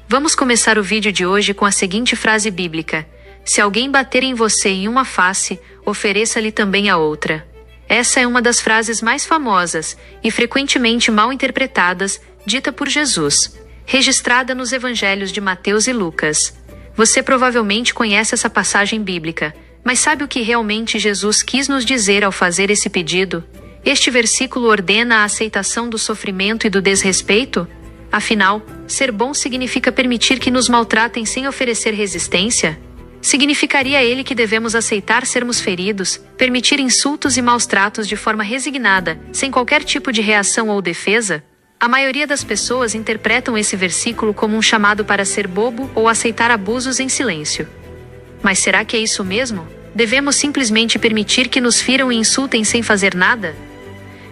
Vamos começar o vídeo de hoje com a seguinte frase bíblica: se alguém bater em você em uma face, ofereça-lhe também a outra. Essa é uma das frases mais famosas e frequentemente mal interpretadas, dita por Jesus, registrada nos evangelhos de Mateus e Lucas. Você provavelmente conhece essa passagem bíblica, mas sabe o que realmente Jesus quis nos dizer ao fazer esse pedido? Este versículo ordena a aceitação do sofrimento e do desrespeito? Afinal, ser bom significa permitir que nos maltratem sem oferecer resistência? Significaria ele que devemos aceitar sermos feridos, permitir insultos e maus tratos de forma resignada, sem qualquer tipo de reação ou defesa? A maioria das pessoas interpretam esse versículo como um chamado para ser bobo ou aceitar abusos em silêncio. Mas será que é isso mesmo? Devemos simplesmente permitir que nos firam e insultem sem fazer nada?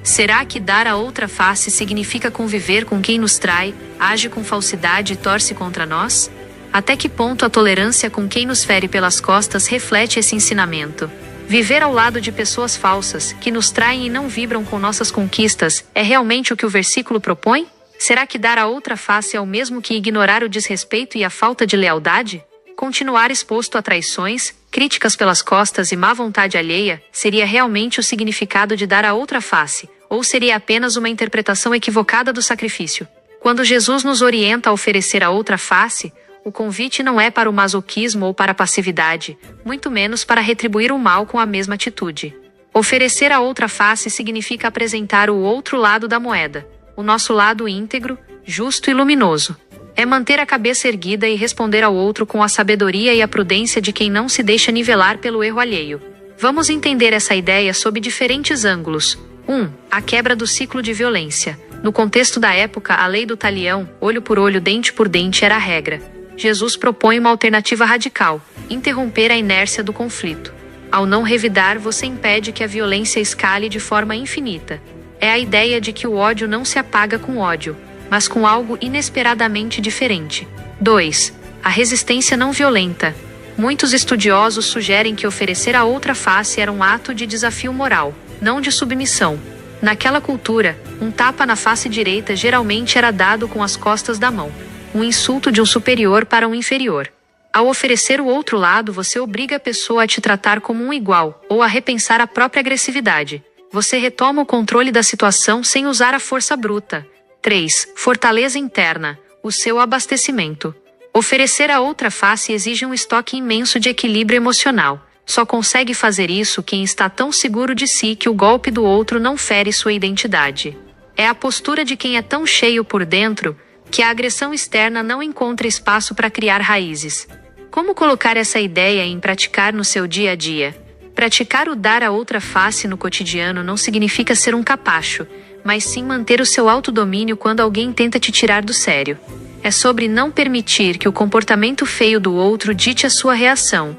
Será que dar a outra face significa conviver com quem nos trai, age com falsidade e torce contra nós? Até que ponto a tolerância com quem nos fere pelas costas reflete esse ensinamento? Viver ao lado de pessoas falsas, que nos traem e não vibram com nossas conquistas, é realmente o que o versículo propõe? Será que dar a outra face é o mesmo que ignorar o desrespeito e a falta de lealdade? Continuar exposto a traições, críticas pelas costas e má vontade alheia, seria realmente o significado de dar a outra face, ou seria apenas uma interpretação equivocada do sacrifício? Quando Jesus nos orienta a oferecer a outra face, o convite não é para o masoquismo ou para a passividade, muito menos para retribuir o mal com a mesma atitude. Oferecer a outra face significa apresentar o outro lado da moeda, o nosso lado íntegro, justo e luminoso. É manter a cabeça erguida e responder ao outro com a sabedoria e a prudência de quem não se deixa nivelar pelo erro alheio. Vamos entender essa ideia sob diferentes ângulos. 1. A quebra do ciclo de violência. No contexto da época, a lei do talião, olho por olho, dente por dente, era a regra. Jesus propõe uma alternativa radical: interromper a inércia do conflito. Ao não revidar, você impede que a violência escale de forma infinita. É a ideia de que o ódio não se apaga com ódio, mas com algo inesperadamente diferente. 2. A resistência não violenta. Muitos estudiosos sugerem que oferecer a outra face era um ato de desafio moral, não de submissão. Naquela cultura, um tapa na face direita geralmente era dado com as costas da mão, um insulto de um superior para um inferior. Ao oferecer o outro lado, você obriga a pessoa a te tratar como um igual, ou a repensar a própria agressividade. Você retoma o controle da situação sem usar a força bruta. 3. Fortaleza interna, o seu abastecimento. Oferecer a outra face exige um estoque imenso de equilíbrio emocional. Só consegue fazer isso quem está tão seguro de si que o golpe do outro não fere sua identidade. É a postura de quem é tão cheio por dentro que a agressão externa não encontra espaço para criar raízes. Como colocar essa ideia em praticar no seu dia a dia? Praticar o dar a outra face no cotidiano não significa ser um capacho, mas sim manter o seu autodomínio quando alguém tenta te tirar do sério. É sobre não permitir que o comportamento feio do outro dite a sua reação.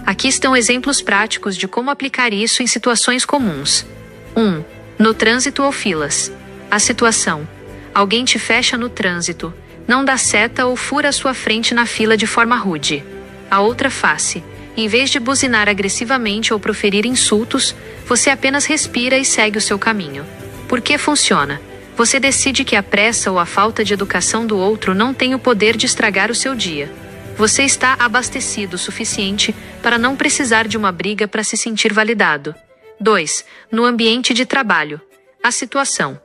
Aqui estão exemplos práticos de como aplicar isso em situações comuns. 1. No trânsito ou filas. A situação: alguém te fecha no trânsito, não dá seta ou fura a sua frente na fila de forma rude. A outra face: em vez de buzinar agressivamente ou proferir insultos, você apenas respira e segue o seu caminho. Por que funciona? Você decide que a pressa ou a falta de educação do outro não tem o poder de estragar o seu dia. Você está abastecido o suficiente para não precisar de uma briga para se sentir validado. 2. No ambiente de trabalho. A situação: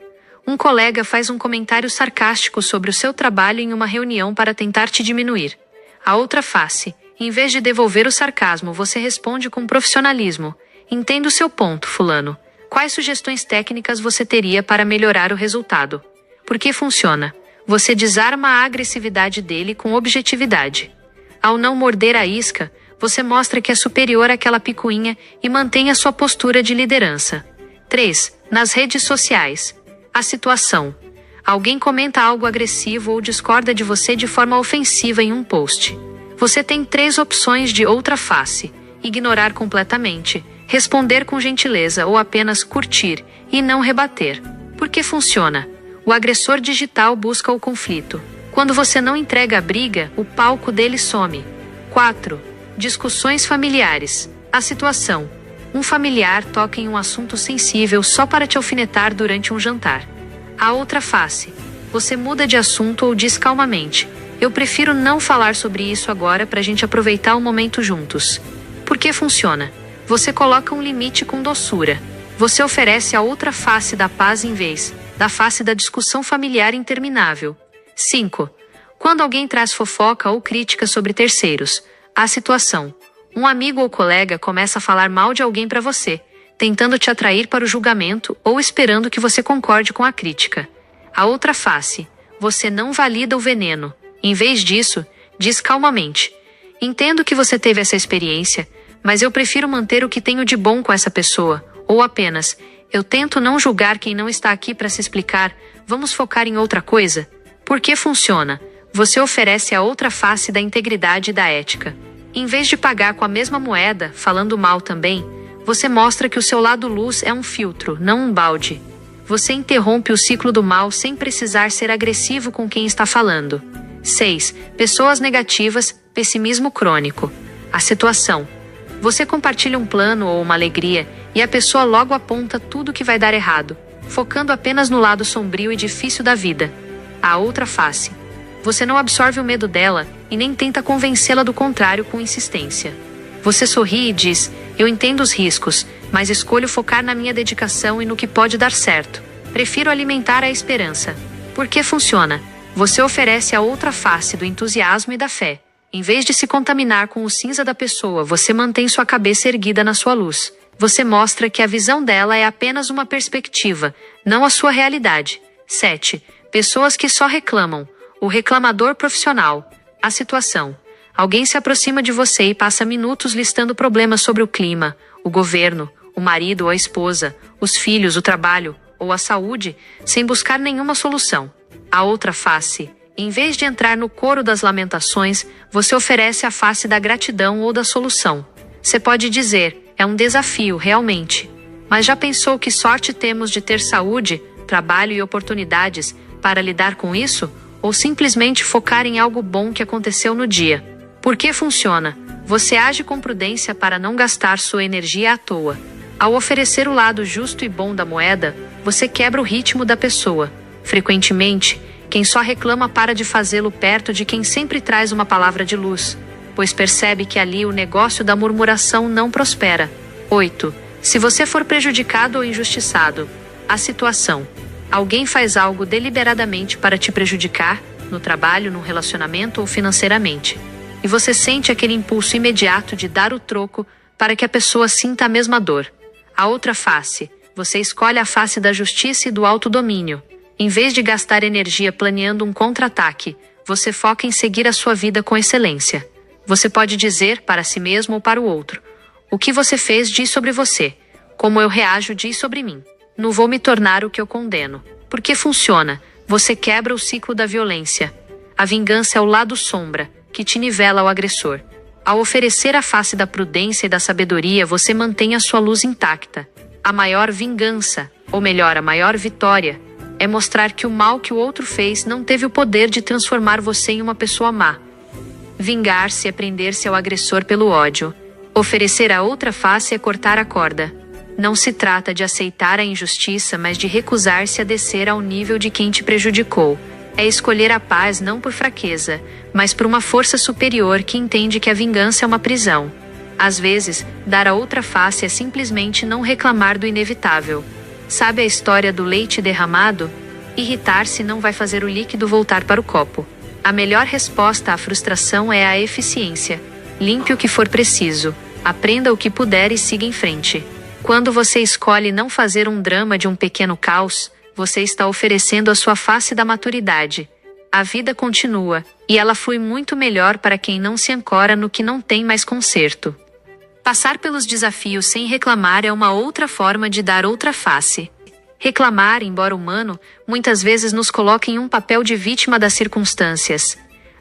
um colega faz um comentário sarcástico sobre o seu trabalho em uma reunião para tentar te diminuir. A outra face: em vez de devolver o sarcasmo, você responde com profissionalismo: entendo o seu ponto, fulano. Quais sugestões técnicas você teria para melhorar o resultado? Por que funciona? Você desarma a agressividade dele com objetividade. Ao não morder a isca, você mostra que é superior àquela picuinha e mantém a sua postura de liderança. 3. Nas redes sociais. A situação: alguém comenta algo agressivo ou discorda de você de forma ofensiva em um post. Você tem 3 opções de outra face: ignorar completamente, responder com gentileza ou apenas curtir e não rebater. Por que funciona? O agressor digital busca o conflito. Quando você não entrega a briga, o palco dele some. 4. Discussões familiares. A situação: um familiar toca em um assunto sensível só para te alfinetar durante um jantar. A outra face: você muda de assunto ou diz calmamente: Eu prefiro não falar sobre isso agora para a gente aproveitar o momento juntos. Porque funciona. Você coloca um limite com doçura. Você oferece a outra face da paz em vez da face da discussão familiar interminável. 5. Quando alguém traz fofoca ou crítica sobre terceiros, a situação. Um amigo ou colega começa a falar mal de alguém para você, tentando te atrair para o julgamento ou esperando que você concorde com a crítica. A outra face. Você não valida o veneno. Em vez disso, diz calmamente: entendo que você teve essa experiência, mas eu prefiro manter o que tenho de bom com essa pessoa, ou apenas, eu tento não julgar quem não está aqui para se explicar, vamos focar em outra coisa? Porque funciona. Você oferece a outra face da integridade e da ética. Em vez de pagar com a mesma moeda, falando mal também, você mostra que o seu lado luz é um filtro, não um balde. Você interrompe o ciclo do mal sem precisar ser agressivo com quem está falando. 6. Pessoas negativas, pessimismo crônico. A situação. Você compartilha um plano ou uma alegria e a pessoa logo aponta tudo que vai dar errado, focando apenas no lado sombrio e difícil da vida. A outra face. Você não absorve o medo dela e nem tenta convencê-la do contrário com insistência. Você sorri e diz: eu entendo os riscos, mas escolho focar na minha dedicação e no que pode dar certo. Prefiro alimentar a esperança. Porque funciona. Você oferece a outra face do entusiasmo e da fé. Em vez de se contaminar com o cinza da pessoa, você mantém sua cabeça erguida na sua luz. Você mostra que a visão dela é apenas uma perspectiva, não a sua realidade. 7. Pessoas que só reclamam. O reclamador profissional. A situação. Alguém se aproxima de você e passa minutos listando problemas sobre o clima, o governo, o marido ou a esposa, os filhos, o trabalho ou a saúde, sem buscar nenhuma solução. A outra face. Em vez de entrar no coro das lamentações, você oferece a face da gratidão ou da solução. Você pode dizer: é um desafio, realmente. Mas já pensou que sorte temos de ter saúde, trabalho e oportunidades para lidar com isso? Ou simplesmente focar em algo bom que aconteceu no dia? Porque funciona. Você age com prudência para não gastar sua energia à toa. Ao oferecer o lado justo e bom da moeda, você quebra o ritmo da pessoa. Frequentemente, quem só reclama para de fazê-lo perto de quem sempre traz uma palavra de luz, pois percebe que ali o negócio da murmuração não prospera. 8. Se você for prejudicado ou injustiçado, a situação. Alguém faz algo deliberadamente para te prejudicar, no trabalho, no relacionamento ou financeiramente. E você sente aquele impulso imediato de dar o troco para que a pessoa sinta a mesma dor. A outra face. Você escolhe a face da justiça e do autodomínio. Em vez de gastar energia planeando um contra-ataque, você foca em seguir a sua vida com excelência. Você pode dizer para si mesmo ou para o outro: o que você fez diz sobre você. Como eu reajo diz sobre mim. Não vou me tornar o que eu condeno. Porque funciona. Você quebra o ciclo da violência. A vingança é o lado sombra, que te nivela ao agressor. Ao oferecer a face da prudência e da sabedoria, você mantém a sua luz intacta. A maior vingança, ou melhor, a maior vitória, é mostrar que o mal que o outro fez não teve o poder de transformar você em uma pessoa má. Vingar-se é prender-se ao agressor pelo ódio. Oferecer a outra face é cortar a corda. Não se trata de aceitar a injustiça, mas de recusar-se a descer ao nível de quem te prejudicou. É escolher a paz não por fraqueza, mas por uma força superior que entende que a vingança é uma prisão. Às vezes, dar a outra face é simplesmente não reclamar do inevitável. Sabe a história do leite derramado? Irritar-se não vai fazer o líquido voltar para o copo. A melhor resposta à frustração é a eficiência. Limpe o que for preciso, aprenda o que puder e siga em frente. Quando você escolhe não fazer um drama de um pequeno caos, você está oferecendo a sua face da maturidade. A vida continua, e ela flui muito melhor para quem não se ancora no que não tem mais conserto. Passar pelos desafios sem reclamar é uma outra forma de dar outra face. Reclamar, embora humano, muitas vezes nos coloca em um papel de vítima das circunstâncias.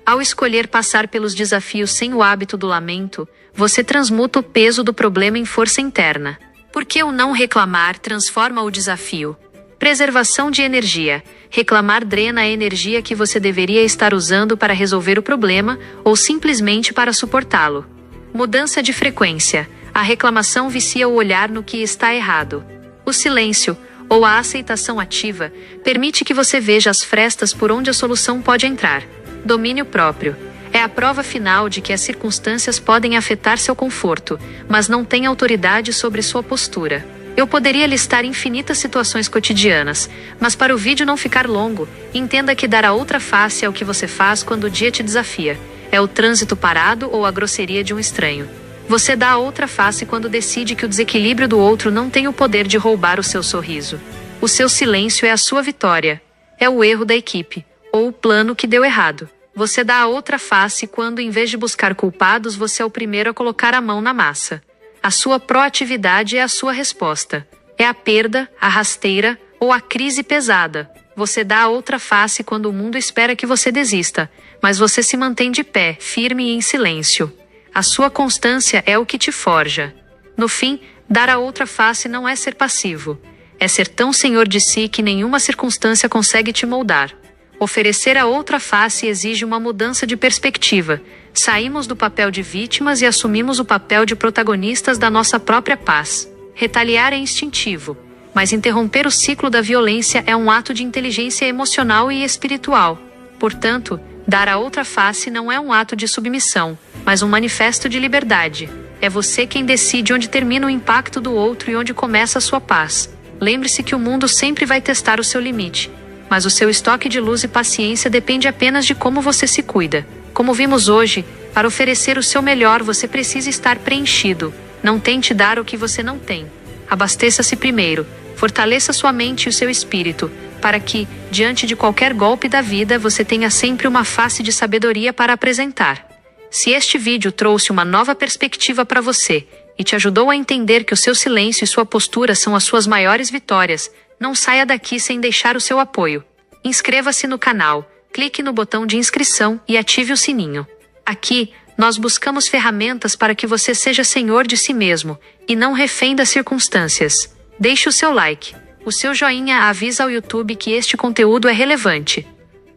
Ao escolher passar pelos desafios sem o hábito do lamento, você transmuta o peso do problema em força interna. Porque o não reclamar transforma o desafio. Preservação de energia. Reclamar drena a energia que você deveria estar usando para resolver o problema ou simplesmente para suportá-lo. Mudança de frequência. A reclamação vicia o olhar no que está errado. O silêncio, ou a aceitação ativa, permite que você veja as frestas por onde a solução pode entrar. Domínio próprio. É a prova final de que as circunstâncias podem afetar seu conforto, mas não tem autoridade sobre sua postura. Eu poderia listar infinitas situações cotidianas, mas para o vídeo não ficar longo, entenda que dar a outra face é o que você faz quando o dia te desafia. É o trânsito parado ou a grosseria de um estranho. Você dá a outra face quando decide que o desequilíbrio do outro não tem o poder de roubar o seu sorriso. O seu silêncio é a sua vitória. É o erro da equipe, ou o plano que deu errado. Você dá a outra face quando, em vez de buscar culpados, você é o primeiro a colocar a mão na massa. A sua proatividade é a sua resposta. É a perda, a rasteira ou a crise pesada. Você dá a outra face quando o mundo espera que você desista, mas você se mantém de pé, firme e em silêncio. A sua constância é o que te forja. No fim, dar a outra face não é ser passivo. É ser tão senhor de si que nenhuma circunstância consegue te moldar. Oferecer a outra face exige uma mudança de perspectiva. Saímos do papel de vítimas e assumimos o papel de protagonistas da nossa própria paz. Retaliar é instintivo, mas interromper o ciclo da violência é um ato de inteligência emocional e espiritual. Portanto, dar a outra face não é um ato de submissão, mas um manifesto de liberdade. É você quem decide onde termina o impacto do outro e onde começa a sua paz. Lembre-se que o mundo sempre vai testar o seu limite, mas o seu estoque de luz e paciência depende apenas de como você se cuida. Como vimos hoje, para oferecer o seu melhor você precisa estar preenchido. Não tente dar o que você não tem. Abasteça-se primeiro, fortaleça sua mente e o seu espírito, para que, diante de qualquer golpe da vida, você tenha sempre uma face de sabedoria para apresentar. Se este vídeo trouxe uma nova perspectiva para você e te ajudou a entender que o seu silêncio e sua postura são as suas maiores vitórias, não saia daqui sem deixar o seu apoio. Inscreva-se no canal, clique no botão de inscrição e ative o sininho. Aqui, nós buscamos ferramentas para que você seja senhor de si mesmo e não refém das circunstâncias. Deixe o seu like. O seu joinha avisa ao YouTube que este conteúdo é relevante.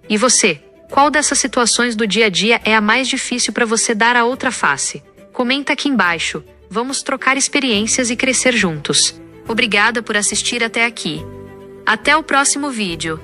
E você? Qual dessas situações do dia a dia é a mais difícil para você dar a outra face? Comenta aqui embaixo. Vamos trocar experiências e crescer juntos. Obrigada por assistir até aqui. Até o próximo vídeo.